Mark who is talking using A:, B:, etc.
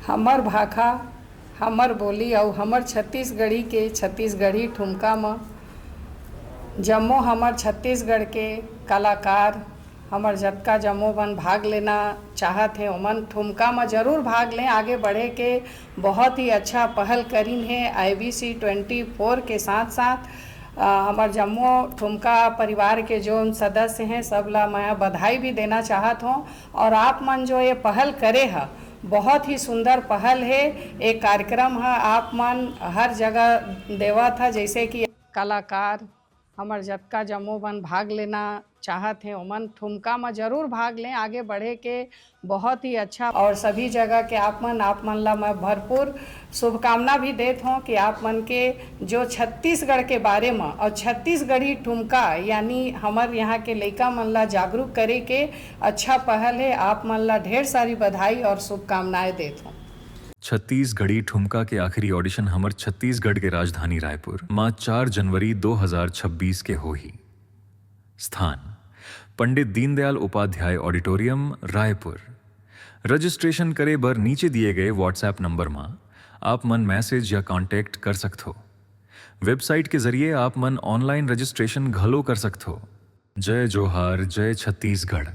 A: हमर भाखा, हमर बोली और हमर छत्तीसगढ़ी के छत्तीसगढ़ी ठुमका में जम्मो हमर छत्तीसगढ़ के कलाकार हमर जतका जम्मो मन भाग लेना चाहत हैं ओमन ठुमका में जरूर भाग लें। आगे बढ़े के बहुत ही अच्छा पहल करीन है IBC 24 के साथ साथ हमार जम्मो ठुमका परिवार के जो सदस्य हैं सब ला मैं बधाई भी देना चाहत हूँ। और आप मन जो ये पहल करे है बहुत ही सुंदर पहल है। एक कार्यक्रम है आप मन हर जगह देवा था जैसे कि कलाकार हमर जतका जम्मो मन भाग लेना चाहत हैं ओमन ठुमका में जरूर भाग लें। आगे बढ़े के बहुत ही अच्छा और सभी जगह के आप मन ला मैं भरपूर शुभकामना भी देत हूँ कि आप मन के जो छत्तीसगढ़ के बारे में और छत्तीसगढ़ी ठुमका यानी हमर यहाँ के लइका मन ला जागरूक करे के अच्छा पहल है। आप मन ला ढेर सारी बधाई और शुभकामनाएं देत हूँ।
B: छत्तीसगढ़ी ठुमका के आखिरी ऑडिशन हमर छत्तीसगढ़ के राजधानी रायपुर माँ 4 जनवरी 2026 के होही। स्थान पंडित दीनदयाल उपाध्याय ऑडिटोरियम रायपुर। रजिस्ट्रेशन करे बर नीचे दिए गए व्हाट्सएप नंबर में आप मन मैसेज या कांटेक्ट कर सकते हो। वेबसाइट के जरिए आप मन ऑनलाइन रजिस्ट्रेशन घलो कर सकते हो। जय जोहार, जय छत्तीसगढ़।